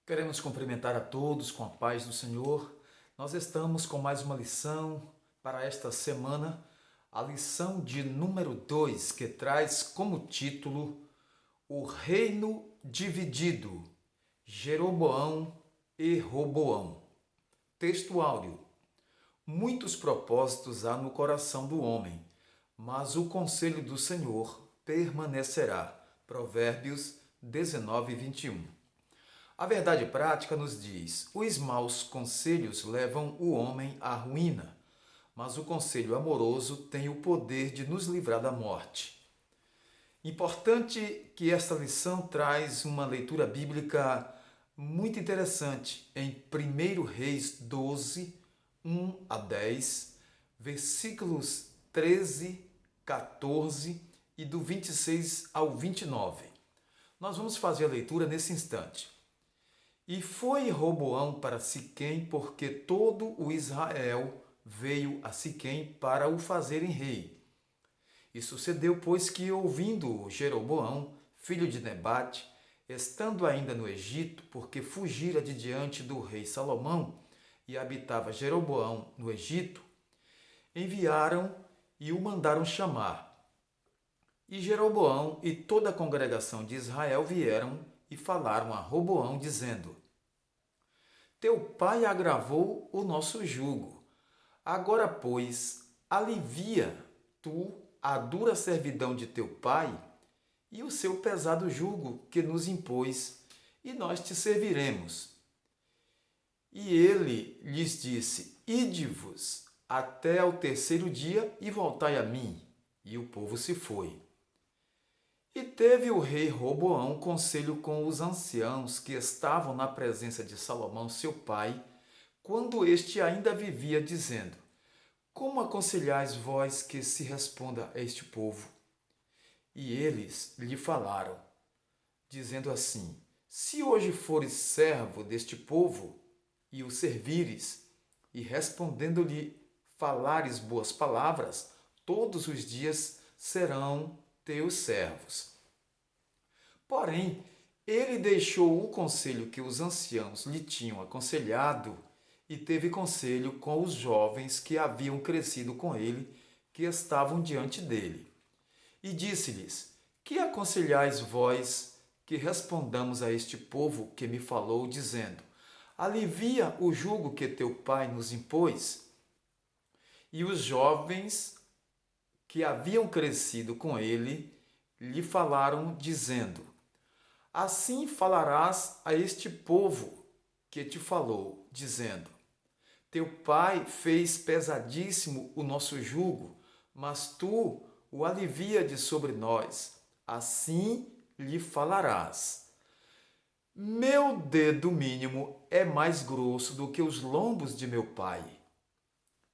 Queremos cumprimentar a todos com a paz do Senhor. Nós estamos com mais uma lição para esta semana, a lição de número 2, que traz como título O Reino Dividido, Jeroboão e Roboão. Texto áureo. Muitos propósitos há no coração do homem, mas o conselho do Senhor permanecerá. Provérbios 19, 21. A verdade prática nos diz: os maus conselhos levam o homem à ruína, mas o conselho amoroso tem o poder de nos livrar da morte. Importante que esta lição traz uma leitura bíblica muito interessante em 1 Reis 12, 1 a 10, versículos 13, 14 e do 26 ao 29. Nós vamos fazer a leitura nesse instante. E foi Roboão para Siquém, porque todo o Israel veio a Siquém para o fazerem rei. E sucedeu, pois, que, ouvindo Jeroboão, filho de Nebate, estando ainda no Egito, porque fugira de diante do rei Salomão, e habitava Jeroboão no Egito, enviaram e o mandaram chamar. E Jeroboão e toda a congregação de Israel vieram e falaram a Roboão, dizendo: Teu pai agravou o nosso jugo. Agora, pois, alivia tu a dura servidão de teu pai e o seu pesado jugo que nos impôs, e nós te serviremos. E ele lhes disse: Ide-vos até ao terceiro dia e voltai a mim. E o povo se foi. E teve o rei Roboão conselho com os anciãos que estavam na presença de Salomão, seu pai, quando este ainda vivia, dizendo: Como aconselhais vós que se responda a este povo? E eles lhe falaram, dizendo assim: Se hoje fores servo deste povo, e o servires, e respondendo-lhe falares boas palavras, todos os dias serão teus servos. Porém, ele deixou o conselho que os anciãos lhe tinham aconselhado e teve conselho com os jovens que haviam crescido com ele, que estavam diante dele. E disse-lhes: Que aconselhais vós que respondamos a este povo que me falou, dizendo: Alivia o jugo que teu pai nos impôs? E os jovens que haviam crescido com ele lhe falaram, dizendo: Assim falarás a este povo que te falou, dizendo: Teu pai fez pesadíssimo o nosso jugo, mas tu o alivia de sobre nós. Assim lhe falarás: Meu dedo mínimo é mais grosso do que os lombos de meu pai.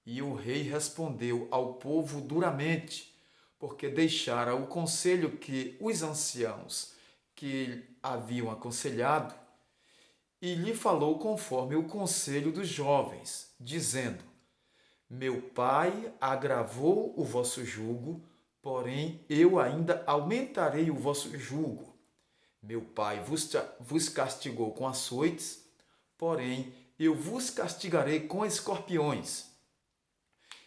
E o rei respondeu ao povo duramente, porque deixara o conselho que os anciãos que haviam aconselhado, e lhe falou conforme o conselho dos jovens, dizendo: Meu pai agravou o vosso jugo, porém eu ainda aumentarei o vosso jugo. Meu pai vos castigou com açoites, porém eu vos castigarei com escorpiões.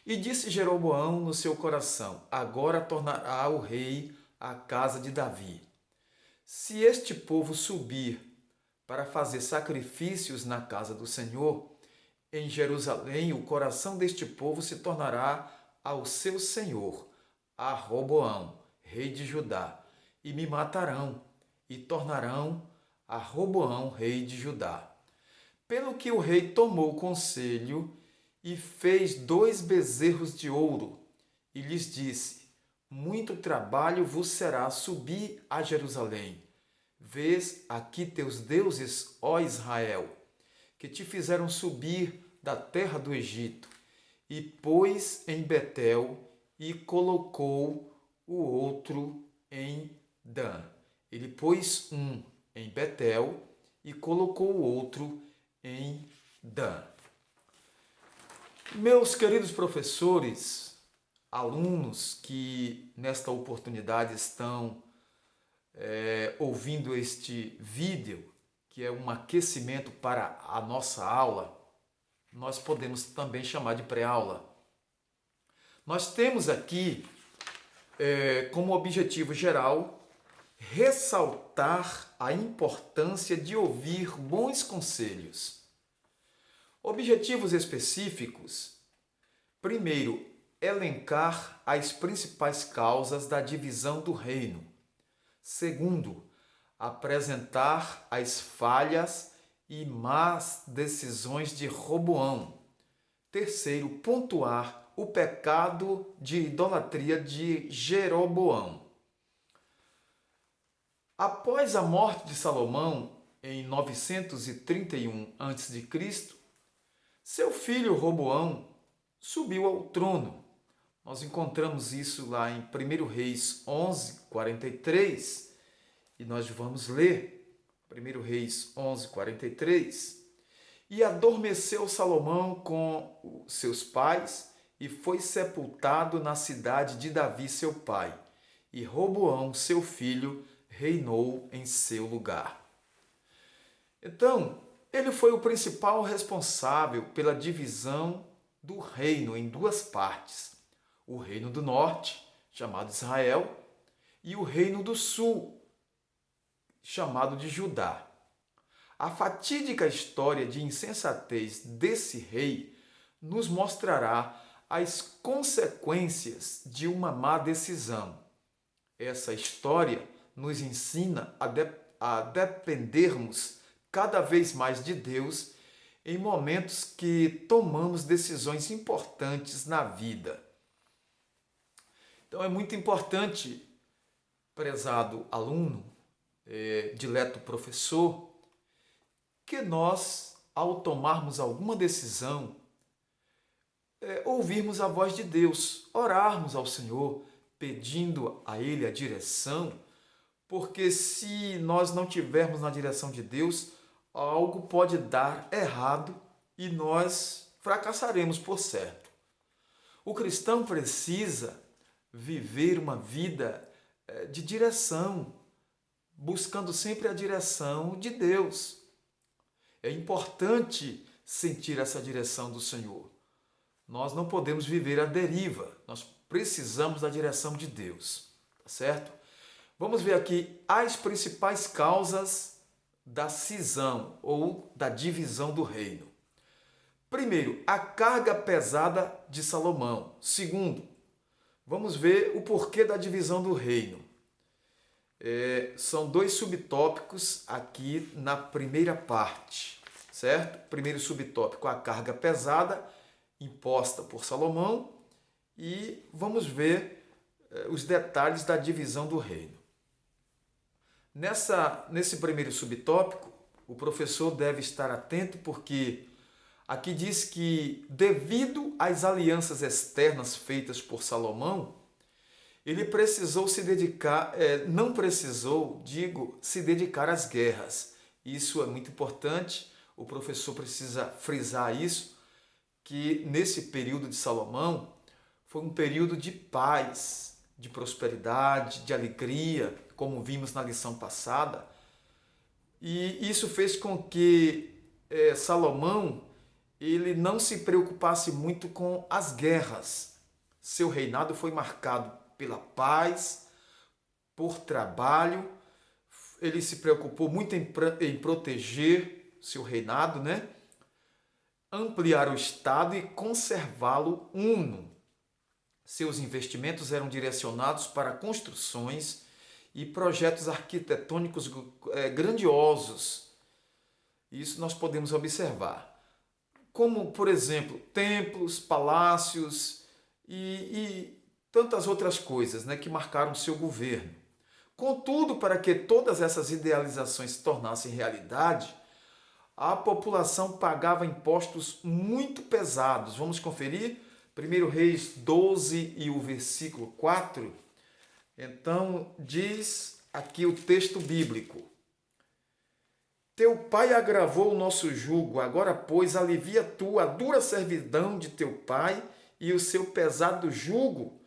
E disse Jeroboão no seu coração: Agora tornará o rei à casa de Davi. Se este povo subir para fazer sacrifícios na casa do Senhor, em Jerusalém o coração deste povo se tornará ao seu senhor, a Roboão, rei de Judá, e me matarão, e tornarão a Roboão, rei de Judá. Pelo que o rei tomou conselho e fez 2 bezerros de ouro, e lhes disse: Muito trabalho vos será subir a Jerusalém. Vês aqui teus deuses, ó Israel, que te fizeram subir da terra do Egito, e pôs em Betel e colocou o outro em Dan. Ele pôs um em Betel e colocou o outro em Dan. Meus queridos professores, alunos que nesta oportunidade estão ouvindo este vídeo, que é um aquecimento para a nossa aula, nós podemos também chamar de pré-aula. Nós temos aqui, como objetivo geral, ressaltar a importância de ouvir bons conselhos. Objetivos específicos: primeiro, elencar as principais causas da divisão do reino. Segundo, apresentar as falhas e más decisões de Roboão. Terceiro, pontuar o pecado de idolatria de Jeroboão. Após a morte de Salomão, em 931 a.C., seu filho Roboão subiu ao trono. Nós encontramos isso lá em 1 Reis 11, 43, e nós vamos ler 1 Reis 11, 43. E adormeceu Salomão com seus pais e foi sepultado na cidade de Davi, seu pai. E Roboão, seu filho, reinou em seu lugar. Então, ele foi o principal responsável pela divisão do reino em duas partes. O reino do norte, chamado Israel, e o reino do sul, chamado de Judá. A fatídica história de insensatez desse rei nos mostrará as consequências de uma má decisão. Essa história nos ensina a dependermos cada vez mais de Deus em momentos que tomamos decisões importantes na vida. Então é muito importante, prezado aluno, dileto professor, que nós, ao tomarmos alguma decisão, ouvirmos a voz de Deus, orarmos ao Senhor, pedindo a Ele a direção, porque se nós não tivermos na direção de Deus, algo pode dar errado e nós fracassaremos por certo. O cristão precisa viver uma vida de direção, buscando sempre a direção de Deus. É importante sentir essa direção do Senhor. Nós não podemos viver à deriva, nós precisamos da direção de Deus, tá certo? Vamos ver aqui as principais causas da cisão ou da divisão do reino. Primeiro, a carga pesada de Salomão. Segundo, vamos ver o porquê da divisão do reino. São dois subtópicos aqui na primeira parte, certo? Primeiro subtópico, a carga pesada imposta por Salomão, e vamos ver os detalhes da divisão do reino. Nesse primeiro subtópico, o professor deve estar atento porque aqui diz que, devido às alianças externas feitas por Salomão, ele precisou se dedicar, se dedicar às guerras. Isso é muito importante, o professor precisa frisar isso, que nesse período de Salomão foi um período de paz, de prosperidade, de alegria, como vimos na lição passada. E isso fez com que Salomão ele não se preocupasse muito com as guerras. Seu reinado foi marcado pela paz, por trabalho. Ele se preocupou muito em proteger seu reinado, né? Ampliar o Estado e conservá-lo uno. Seus investimentos eram direcionados para construções e projetos arquitetônicos grandiosos. Isso nós podemos observar. Como, por exemplo, templos, palácios e tantas outras coisas, né, que marcaram seu governo. Contudo, para que todas essas idealizações se tornassem realidade, a população pagava impostos muito pesados. Vamos conferir? 1 Reis 12 e o versículo 4. Então, diz aqui o texto bíblico: Teu pai agravou o nosso jugo, agora, pois, alivia tu a dura servidão de teu pai e o seu pesado jugo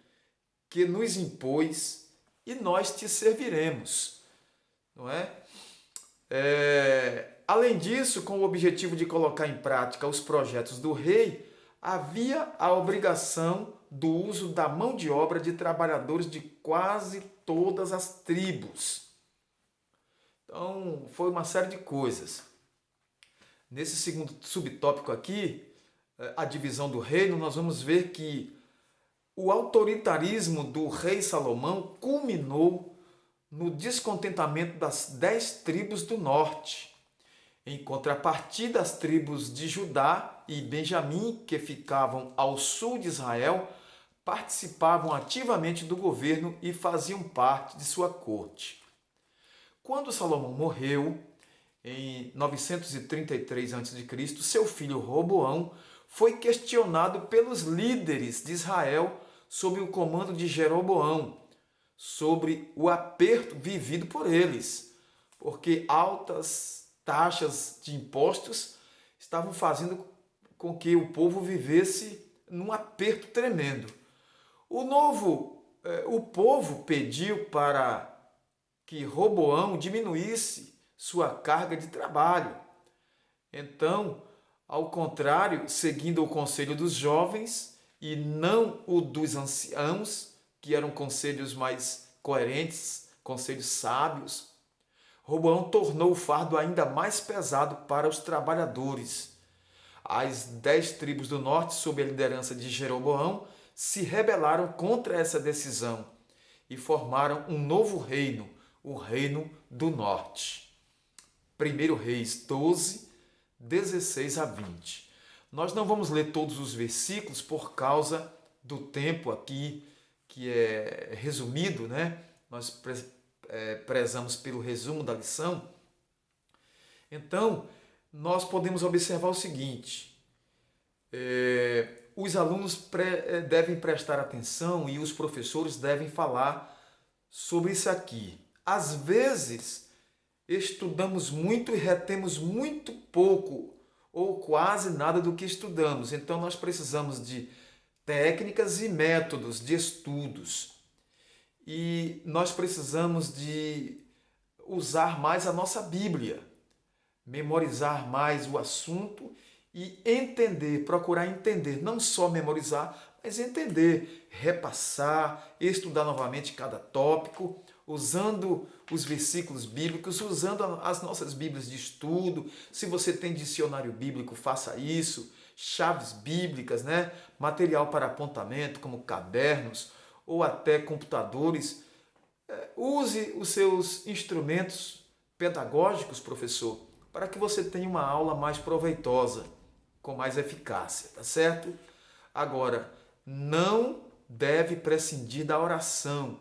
que nos impôs, e nós te serviremos. Não é? Além disso, com o objetivo de colocar em prática os projetos do rei, havia a obrigação do uso da mão de obra de trabalhadores de quase todas as tribos. Então, foi uma série de coisas. Nesse segundo subtópico aqui, a divisão do reino, nós vamos ver que o autoritarismo do rei Salomão culminou no descontentamento das 10 tribos do norte. Em contrapartida, as tribos de Judá e Benjamim, que ficavam ao sul de Israel, participavam ativamente do governo e faziam parte de sua corte. Quando Salomão morreu, em 933 a.C., seu filho Roboão foi questionado pelos líderes de Israel sob o comando de Jeroboão, sobre o aperto vivido por eles, porque altas taxas de impostos estavam fazendo com que o povo vivesse num aperto tremendo. O povo pediu para que Roboão diminuísse sua carga de trabalho. Então, ao contrário, seguindo o conselho dos jovens e não o dos anciãos, que eram conselhos mais coerentes, conselhos sábios, Roboão tornou o fardo ainda mais pesado para os trabalhadores. As 10 tribos do norte, sob a liderança de Jeroboão, se rebelaram contra essa decisão e formaram um novo reino, o Reino do Norte. 1 Reis 12, 16 a 20. Nós não vamos ler todos os versículos por causa do tempo aqui, que é resumido, né? Nós prezamos pelo resumo da lição. Então, nós podemos observar o seguinte: os alunos devem prestar atenção e os professores devem falar sobre isso aqui. Às vezes, estudamos muito e retemos muito pouco ou quase nada do que estudamos. Então, nós precisamos de técnicas e métodos de estudos. E nós precisamos de usar mais a nossa Bíblia, memorizar mais o assunto e entender, procurar entender, não só memorizar, mas entender, repassar, estudar novamente cada tópico, usando os versículos bíblicos, usando as nossas Bíblias de estudo. Se você tem dicionário bíblico, faça isso, chaves bíblicas, né? Material para apontamento, como cadernos ou até computadores. Use os seus instrumentos pedagógicos, professor, para que você tenha uma aula mais proveitosa, com mais eficácia, tá certo? Agora, não deve prescindir da oração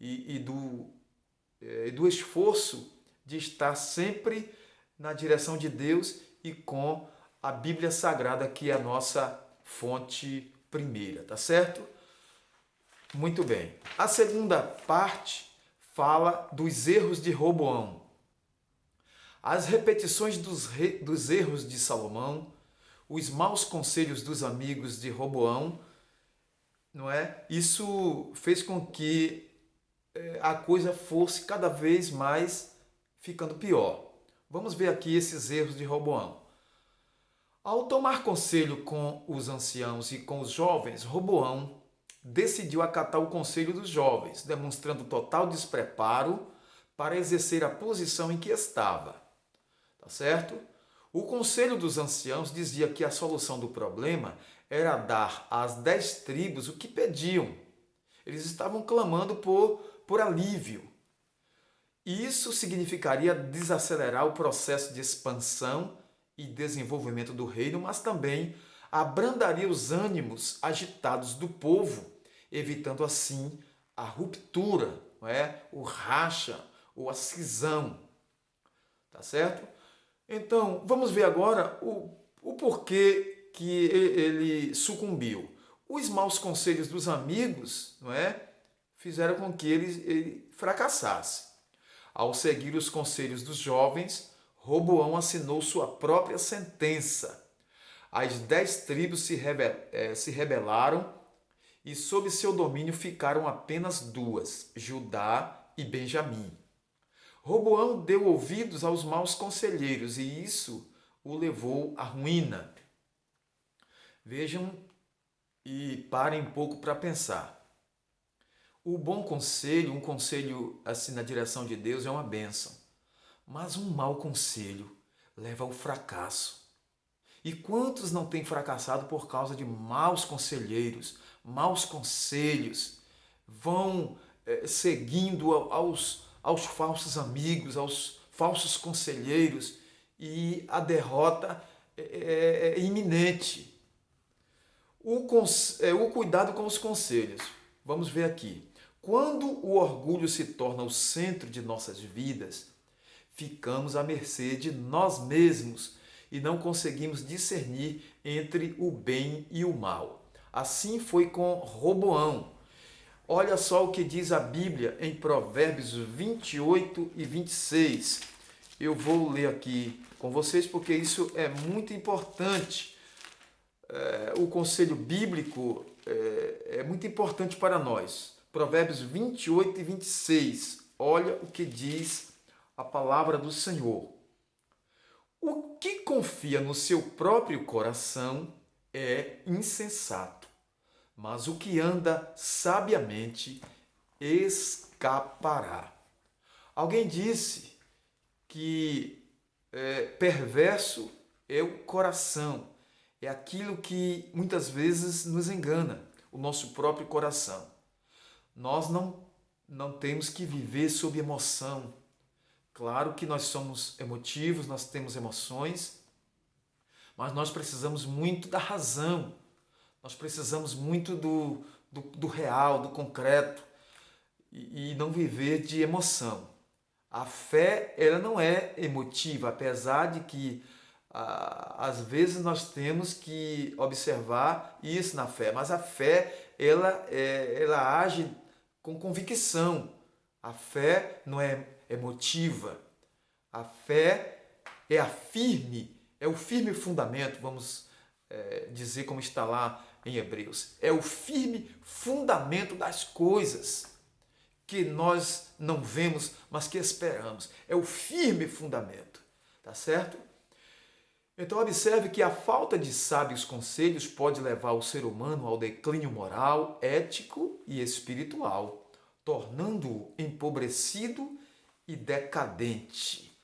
e do esforço de estar sempre na direção de Deus e com a Bíblia Sagrada, que é a nossa fonte primeira, tá certo? Muito bem. A segunda parte fala dos erros de Roboão. As repetições dos erros de Salomão, os maus conselhos dos amigos de Roboão, não é? Isso fez com que a coisa fosse cada vez mais ficando pior. Vamos ver aqui esses erros de Roboão. Ao tomar conselho com os anciãos e com os jovens, Roboão decidiu acatar o conselho dos jovens, demonstrando total despreparo para exercer a posição em que estava. Tá certo? O conselho dos anciãos dizia que a solução do problema era dar às 10 tribos o que pediam. Eles estavam clamando por alívio. Isso significaria desacelerar o processo de expansão e desenvolvimento do reino, mas também abrandaria os ânimos agitados do povo, evitando assim a ruptura, não é? O racha ou a cisão. Tá certo? Então, vamos ver agora o porquê que ele sucumbiu. Os maus conselhos dos amigos, não é, fizeram com que ele fracassasse. Ao seguir os conselhos dos jovens, Roboão assinou sua própria sentença. As 10 tribos se rebelaram e sob seu domínio ficaram apenas 2, Judá e Benjamim. Roboão deu ouvidos aos maus conselheiros e isso o levou à ruína. Vejam e parem um pouco para pensar. O bom conselho, um conselho assim na direção de Deus é uma bênção, mas um mau conselho leva ao fracasso. E quantos não têm fracassado por causa de maus conselheiros, maus conselhos, vão seguindo aos falsos amigos, aos falsos conselheiros e a derrota é iminente. O cuidado com os conselhos. Vamos ver aqui. Quando o orgulho se torna o centro de nossas vidas, ficamos à mercê de nós mesmos e não conseguimos discernir entre o bem e o mal. Assim foi com Roboão. Olha só o que diz a Bíblia em Provérbios 28 e 26. Eu vou ler aqui com vocês porque isso é muito importante. O conselho bíblico é muito importante para nós. Provérbios 28 e 26. Olha o que diz a palavra do Senhor. O que confia no seu próprio coração é insensato, mas o que anda sabiamente escapará. Alguém disse que perverso é o coração, é aquilo que muitas vezes nos engana, o nosso próprio coração. Nós não temos que viver sob emoção. Claro que nós somos emotivos, nós temos emoções, mas nós precisamos muito da razão, nós precisamos muito do real, do concreto e não viver de emoção. A fé, ela não é emotiva, apesar de que às vezes nós temos que observar isso na fé, mas a fé, ela age com convicção. A fé não é emotiva. A fé é é o firme fundamento, vamos dizer como está lá em Hebreus. É o firme fundamento das coisas que nós não vemos, mas que esperamos. É o firme fundamento, tá certo? Então observe que a falta de sábios conselhos pode levar o ser humano ao declínio moral, ético e espiritual, tornando-o empobrecido e decadente.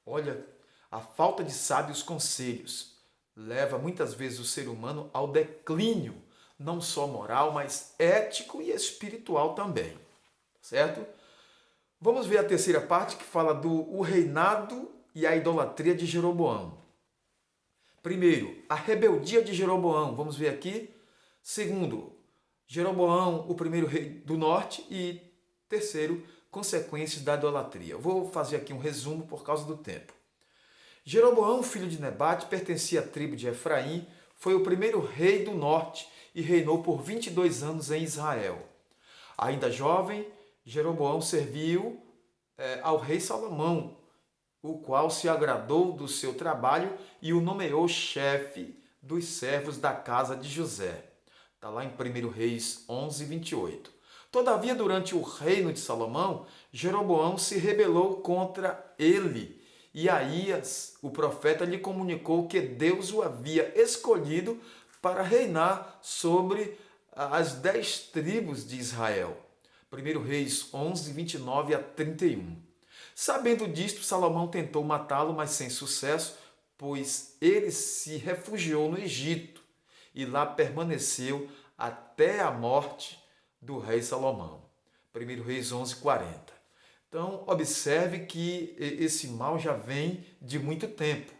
Olha, a falta de sábios conselhos leva muitas vezes o ser humano ao declínio, não só moral, mas ético e espiritual também. Certo? Vamos ver a terceira parte que fala do reinado e a idolatria de Jeroboão. Primeiro, a rebeldia de Jeroboão. Vamos ver aqui. Segundo, Jeroboão, o primeiro rei do norte. E terceiro, consequências da idolatria. Eu vou fazer aqui um resumo por causa do tempo. Jeroboão, filho de Nebate, pertencia à tribo de Efraim, foi o primeiro rei do norte e reinou por 22 anos em Israel. Ainda jovem, Jeroboão serviu ao rei Salomão, o qual se agradou do seu trabalho e o nomeou chefe dos servos da casa de José. Está lá em 1 Reis 11, 28. Todavia, durante o reino de Salomão, Jeroboão se rebelou contra ele e Aías, o profeta, lhe comunicou que Deus o havia escolhido para reinar sobre as 10 tribos de Israel. 1 Reis 11, 29 a 31. Sabendo disto, Salomão tentou matá-lo, mas sem sucesso, pois ele se refugiou no Egito e lá permaneceu até a morte do rei Salomão. 1 Reis 11, 40. Então, observe que esse mal já vem de muito tempo.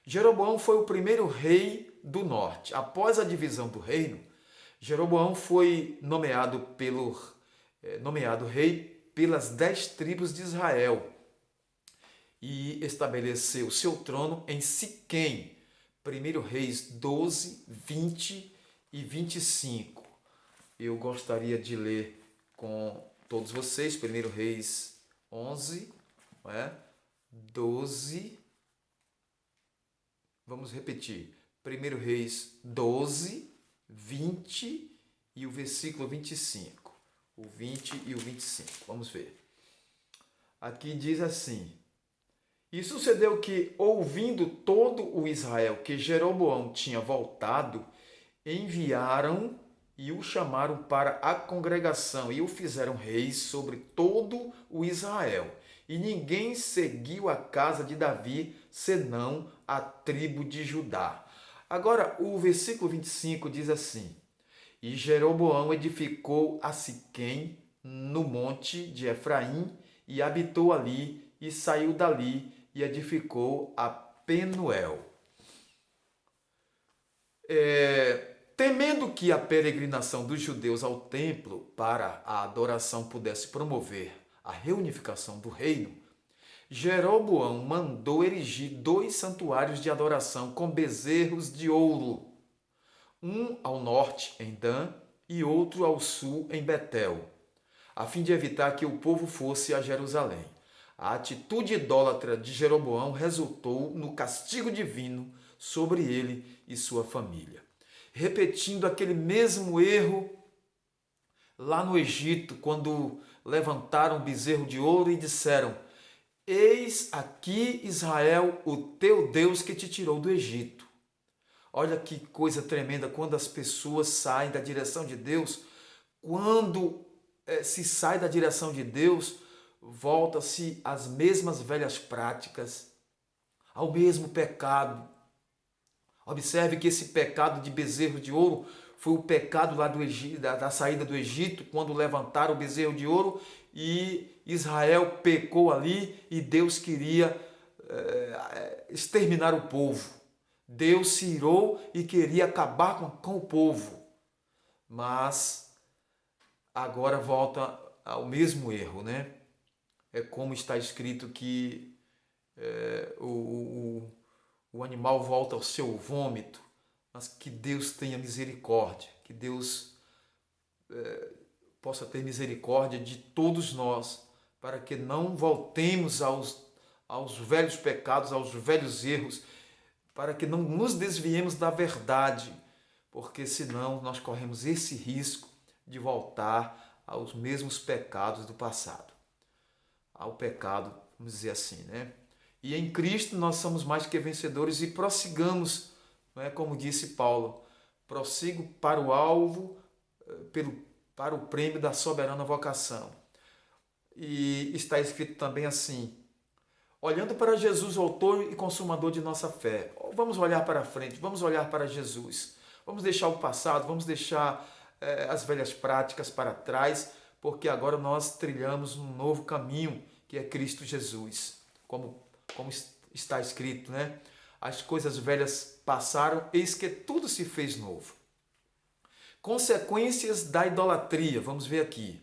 Jeroboão foi o primeiro rei do norte. Após a divisão do reino, Jeroboão foi nomeado rei pelas 10 tribos de Israel e estabeleceu seu trono em Siquém. 1 Reis 12, 20 e 25. Eu gostaria de ler com todos vocês, 1 Reis 11, 12, vamos repetir, 1 Reis 12, 20 e o versículo 25. O 20 e o 25. Vamos ver. Aqui diz assim: E sucedeu que, ouvindo todo o Israel que Jeroboão tinha voltado, enviaram e o chamaram para a congregação e o fizeram rei sobre todo o Israel. E ninguém seguiu a casa de Davi, senão a tribo de Judá. Agora, o versículo 25 diz assim: E Jeroboão edificou a Siquém, no monte de Efraim, e habitou ali, e saiu dali, e edificou a Penuel. Temendo que a peregrinação dos judeus ao templo para a adoração pudesse promover a reunificação do reino, Jeroboão mandou erigir 2 santuários de adoração com bezerros de ouro, um ao norte em Dan e outro ao sul em Betel, a fim de evitar que o povo fosse a Jerusalém. A atitude idólatra de Jeroboão resultou no castigo divino sobre ele e sua família, repetindo aquele mesmo erro lá no Egito, quando levantaram o bezerro de ouro e disseram: Eis aqui, Israel, o teu Deus que te tirou do Egito. Olha que coisa tremenda quando as pessoas saem da direção de Deus. Quando se sai da direção de Deus, volta-se às mesmas velhas práticas, ao mesmo pecado. Observe que esse pecado de bezerro de ouro foi o pecado lá do Egito, da saída do Egito, quando levantaram o bezerro de ouro e Israel pecou ali e Deus queria exterminar o povo. Deus se irou e queria acabar com o povo. Mas agora volta ao mesmo erro, né? É como está escrito que o animal volta ao seu vômito, mas que Deus tenha misericórdia, que Deus possa ter misericórdia de todos nós, para que não voltemos aos velhos pecados, aos velhos erros, para que não nos desviemos da verdade, porque senão nós corremos esse risco de voltar aos mesmos pecados do passado, ao pecado, vamos dizer assim, né? E em Cristo nós somos mais que vencedores e prossigamos, não é? Como disse Paulo, prossigo para o alvo, para o prêmio da soberana vocação. E está escrito também assim: olhando para Jesus, o autor e consumador de nossa fé. Vamos olhar para frente, vamos olhar para Jesus. Vamos deixar o passado, vamos deixar as velhas práticas para trás, porque agora nós trilhamos um novo caminho, que é Cristo Jesus. Como está escrito, né? As coisas velhas passaram, eis que tudo se fez novo. Consequências da idolatria, vamos ver aqui.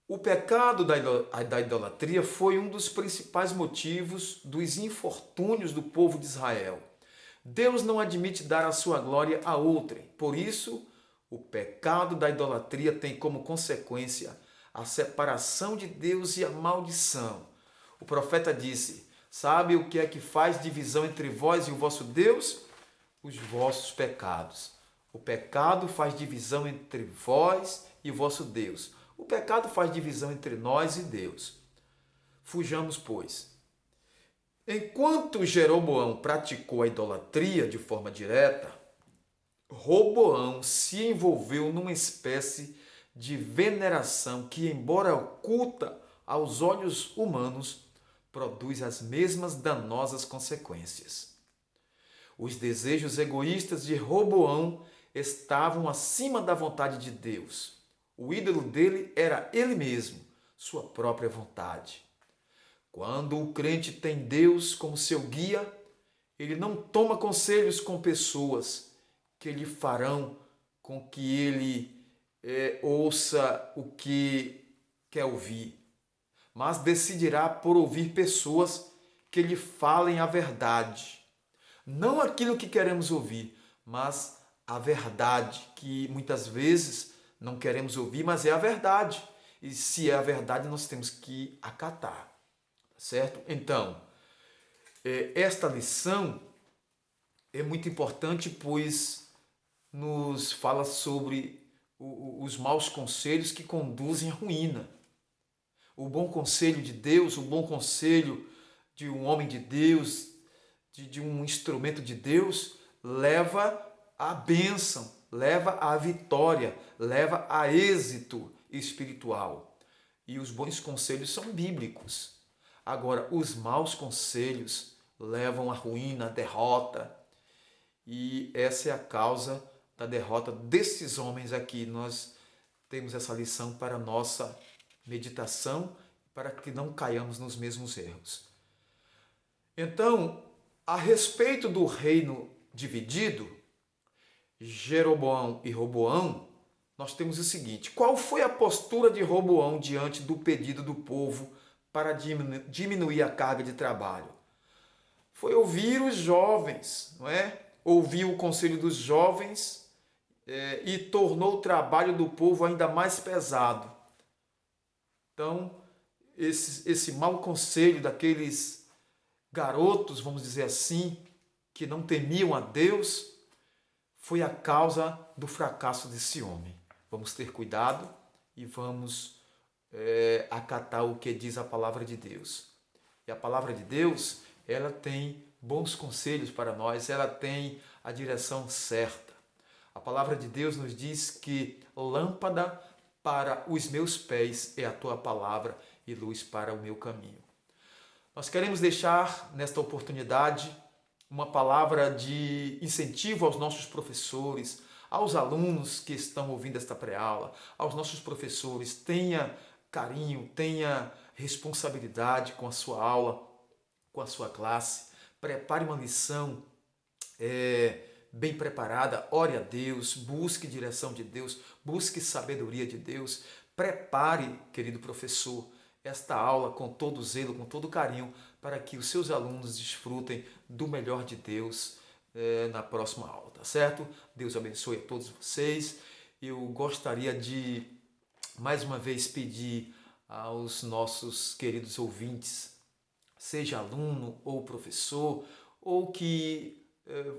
O pecado da idolatria foi um dos principais motivos dos infortúnios do povo de Israel. Deus não admite dar a sua glória a outrem. Por isso, o pecado da idolatria tem como consequência a separação de Deus e a maldição. O profeta disse: sabe o que é que faz divisão entre vós e o vosso Deus? Os vossos pecados. O pecado faz divisão entre vós e o vosso Deus. O pecado faz divisão entre nós e Deus. Fujamos, pois. Enquanto Jeroboão praticou a idolatria de forma direta, Roboão se envolveu numa espécie de veneração que, embora oculta aos olhos humanos, produz as mesmas danosas consequências. Os desejos egoístas de Roboão estavam acima da vontade de Deus. O ídolo dele era ele mesmo, sua própria vontade. Quando o crente tem Deus como seu guia, ele não toma conselhos com pessoas que lhe farão com que ele ouça o que quer ouvir, mas decidirá por ouvir pessoas que lhe falem a verdade. Não aquilo que queremos ouvir, mas a verdade, que muitas vezes não queremos ouvir, mas é a verdade. E se é a verdade, nós temos que acatar, certo? Então, esta lição é muito importante, pois nos fala sobre os maus conselhos que conduzem à ruína. O bom conselho de Deus, o bom conselho de um homem de Deus, de um instrumento de Deus, leva à bênção, leva à vitória, leva a êxito espiritual. E os bons conselhos são bíblicos. Agora, os maus conselhos levam à ruína, à derrota. E essa é a causa da derrota desses homens aqui. Nós temos essa lição para a nossa meditação, para que não caiamos nos mesmos erros. Então, a respeito do reino dividido, Jeroboão e Roboão, nós temos o seguinte: qual foi a postura de Roboão diante do pedido do povo para diminuir a carga de trabalho? Foi ouvir os jovens, não é? Ouviu o conselho dos jovens e tornou o trabalho do povo ainda mais pesado. Então, esse mau conselho daqueles garotos, vamos dizer assim, que não temiam a Deus, foi a causa do fracasso desse homem. Vamos ter cuidado e vamos acatar o que diz a palavra de Deus. E a palavra de Deus, ela tem bons conselhos para nós, ela tem a direção certa. A palavra de Deus nos diz que lâmpada para os meus pés é a tua palavra e luz para o meu caminho. Nós queremos deixar nesta oportunidade uma palavra de incentivo aos nossos professores, aos alunos que estão ouvindo esta pré-aula, aos nossos professores. Tenha carinho, tenha responsabilidade com a sua aula, com a sua classe. Prepare uma lição bem preparada, ore a Deus, busque direção de Deus, busque sabedoria de Deus. Prepare, querido professor, esta aula com todo zelo, com todo carinho, para que os seus alunos desfrutem do melhor de Deus na próxima aula, tá certo? Deus abençoe a todos vocês. Eu gostaria de, mais uma vez, pedir aos nossos queridos ouvintes, seja aluno ou professor, ou que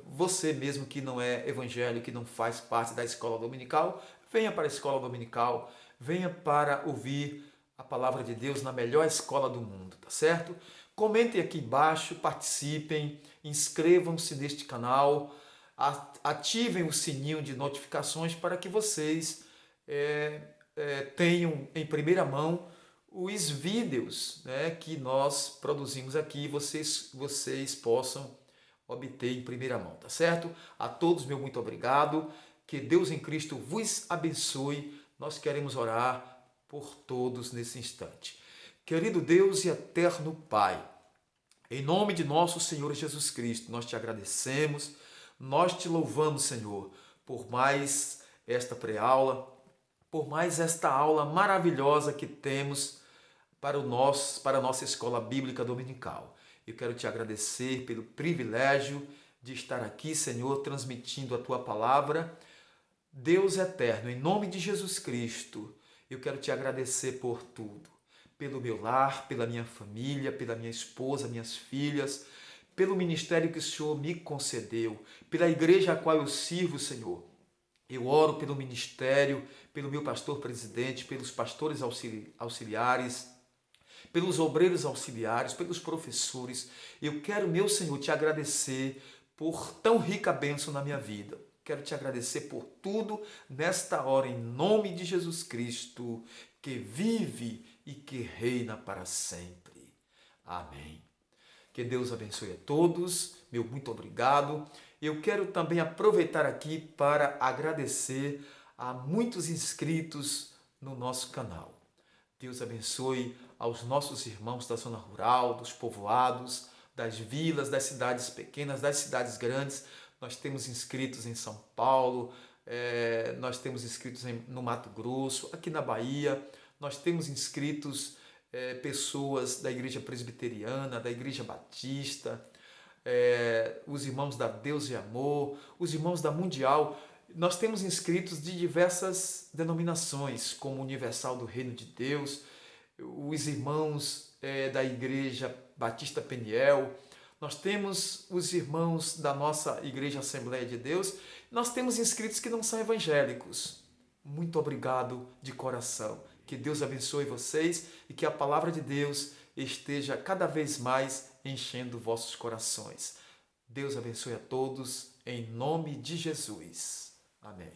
você mesmo que não é evangélico, que não faz parte da escola dominical, venha para a escola dominical, venha para ouvir a palavra de Deus na melhor escola do mundo, tá certo? Comentem aqui embaixo, participem, inscrevam-se neste canal, ativem o sininho de notificações para que vocês tenham em primeira mão os vídeos, né, que nós produzimos aqui, vocês possam obter em primeira mão, tá certo? A todos, meu muito obrigado. Que Deus em Cristo vos abençoe. Nós queremos orar por todos nesse instante. Querido Deus e eterno Pai, em nome de nosso Senhor Jesus Cristo, nós te agradecemos, nós te louvamos, Senhor, por mais esta pré-aula, por mais esta aula maravilhosa que temos para a nossa escola bíblica dominical. Eu quero te agradecer pelo privilégio de estar aqui, Senhor, transmitindo a tua palavra. Deus eterno, em nome de Jesus Cristo, eu quero te agradecer por tudo. Pelo meu lar, pela minha família, pela minha esposa, minhas filhas, pelo ministério que o Senhor me concedeu, pela igreja a qual eu sirvo, Senhor. Eu oro pelo ministério, pelo meu pastor presidente, pelos pastores auxiliares, pelos obreiros auxiliares, pelos professores. Eu quero, meu Senhor, te agradecer por tão rica bênção na minha vida. Quero te agradecer por tudo nesta hora, em nome de Jesus Cristo, que vive e que reina para sempre. Amém. Que Deus abençoe a todos. Meu muito obrigado. Eu quero também aproveitar aqui para agradecer a muitos inscritos no nosso canal. Deus abençoe aos nossos irmãos da zona rural, dos povoados, das vilas, das cidades pequenas, das cidades grandes. Nós temos inscritos em São Paulo, nós temos inscritos no Mato Grosso, aqui na Bahia. Nós temos inscritos pessoas da Igreja Presbiteriana, da Igreja Batista, os irmãos da Deus e Amor, os irmãos da Mundial. Nós temos inscritos de diversas denominações, como Universal do Reino de Deus, os irmãos da Igreja Batista Peniel, nós temos os irmãos da nossa Igreja Assembleia de Deus, nós temos inscritos que não são evangélicos. Muito obrigado de coração. Que Deus abençoe vocês e que a palavra de Deus esteja cada vez mais enchendo vossos corações. Deus abençoe a todos, em nome de Jesus. Amém.